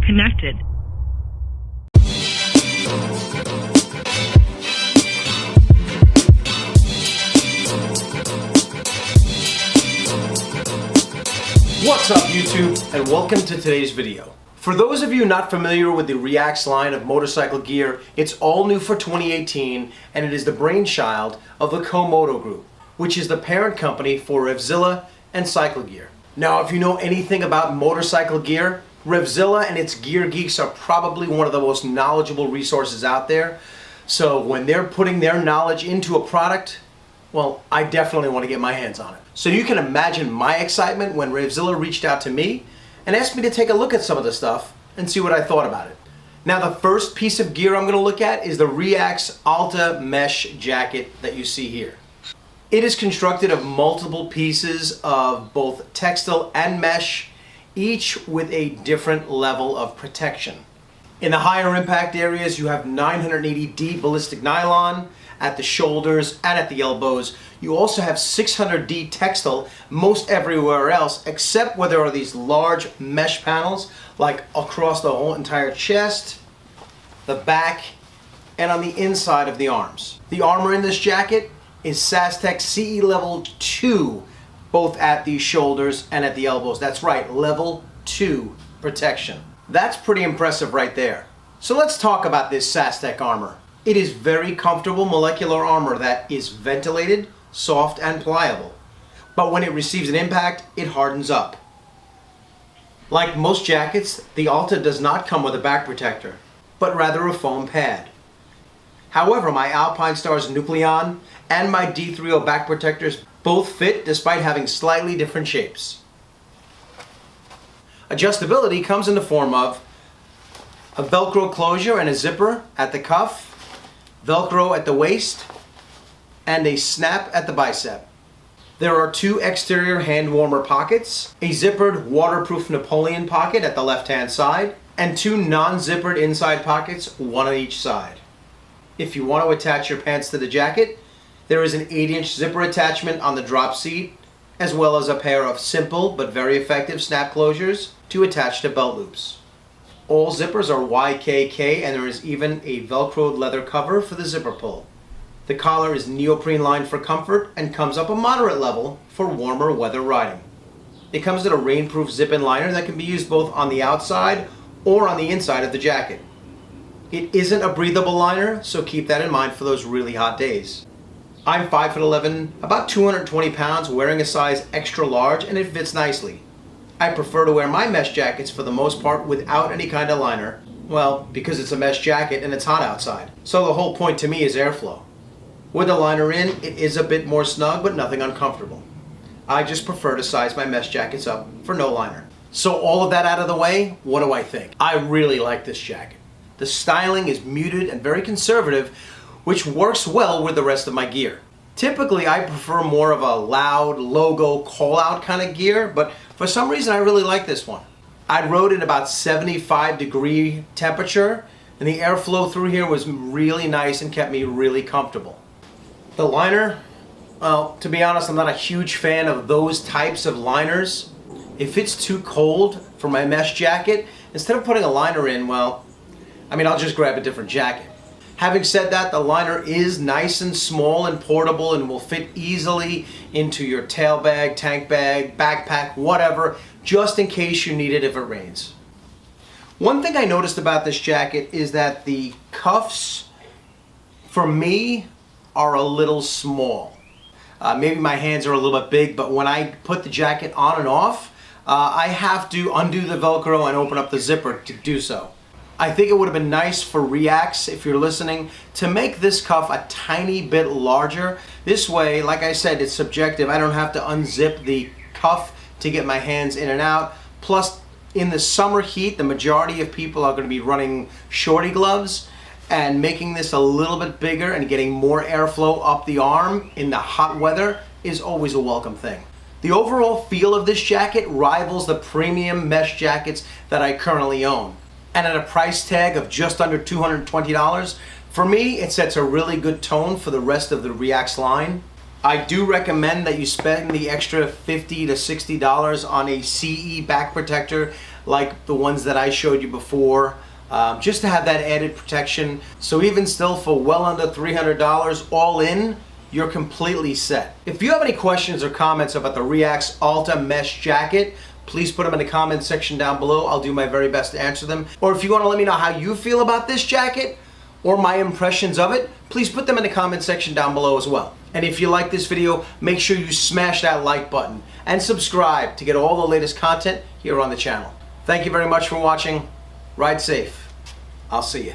connected. What's up YouTube, and welcome to today's video. For those of you not familiar with the Reax line of motorcycle gear, it's all new for 2018 and it is the brainchild of the Komodo Group, which is the parent company for Revzilla and Cycle Gear. Now if you know anything about motorcycle gear, Revzilla and its gear geeks are probably one of the most knowledgeable resources out there. So when they're putting their knowledge into a product, well, I definitely want to get my hands on it. So you can imagine my excitement when Revzilla reached out to me and asked me to take a look at some of the stuff and see what I thought about it. Now the first piece of gear I'm going to look at is the Reax Alta Mesh jacket that you see here. It is constructed of multiple pieces of both textile and mesh, each with a different level of protection. In the higher impact areas you have 980D ballistic nylon at the shoulders and at the elbows. You also have 600D textile most everywhere else, except where there are these large mesh panels like across the whole entire chest, the back, and on the inside of the arms. The armor in this jacket is SASTEC CE level 2, both at the shoulders and at the elbows. That's right, level 2 protection. That's pretty impressive right there. So let's talk about this SASTEC armor. It is very comfortable molecular armor that is ventilated, soft, and pliable. But when it receives an impact, it hardens up. Like most jackets, the Alta does not come with a back protector, but rather a foam pad. However, my Alpinestars Nucleon and my D30 back protectors both fit despite having slightly different shapes. Adjustability comes in the form of a Velcro closure and a zipper at the cuff, Velcro at the waist, and a snap at the bicep. There are two exterior hand warmer pockets, a zippered waterproof Napoleon pocket at the left hand side, and two non-zippered inside pockets, one on each side. If you want to attach your pants to the jacket, there is an 8-inch zipper attachment on the drop seat, as well as a pair of simple but very effective snap closures to attach to belt loops. All zippers are YKK and there is even a Velcroed leather cover for the zipper pull. The collar is neoprene lined for comfort and comes up a moderate level for warmer weather riding. It comes with a rainproof zip-in liner that can be used both on the outside or on the inside of the jacket. It isn't a breathable liner, so keep that in mind for those really hot days. I'm 5'11", about 220 pounds, wearing a size extra large, and it fits nicely. I prefer to wear my mesh jackets for the most part without any kind of liner. Well, because it's a mesh jacket and it's hot outside. So the whole point to me is airflow. With the liner in, it is a bit more snug, but nothing uncomfortable. I just prefer to size my mesh jackets up for no liner. So all of that out of the way, what do I think? I really like this jacket. The styling is muted and very conservative, which works well with the rest of my gear. Typically, I prefer more of a loud, logo, call-out kind of gear, but for some reason, I really like this one. I rode in about 75-degree temperature, and the airflow through here was really nice and kept me really comfortable. The liner, well, to be honest, I'm not a huge fan of those types of liners. If it's too cold for my mesh jacket, instead of putting a liner in, well, I'll just grab a different jacket. Having said that, the liner is nice and small and portable and will fit easily into your tail bag, tank bag, backpack, whatever, just in case you need it if it rains. One thing I noticed about this jacket is that the cuffs, for me, are a little small. Maybe my hands are a little bit big, but when I put the jacket on and off, I have to undo the Velcro and open up the zipper to do so. I think it would have been nice for Reax, if you're listening, to make this cuff a tiny bit larger. This way, like I said, it's subjective. I don't have to unzip the cuff to get my hands in and out. Plus, in the summer heat, the majority of people are going to be running shorty gloves, and making this a little bit bigger and getting more airflow up the arm in the hot weather is always a welcome thing. The overall feel of this jacket rivals the premium mesh jackets that I currently own. And at a price tag of just under $220, for me, it sets a really good tone for the rest of the Reax line. I do recommend that you spend the extra $50 to $60 on a CE back protector like the ones that I showed you before, just to have that added protection. So even still, for well under $300 all in, you're completely set. If you have any questions or comments about the Reax Alta Mesh jacket, please put them in the comment section down below. I'll do my very best to answer them. Or if you want to let me know how you feel about this jacket or my impressions of it, please put them in the comment section down below as well. And if you like this video, make sure you smash that like button and subscribe to get all the latest content here on the channel. Thank you very much for watching. Ride safe. I'll see you.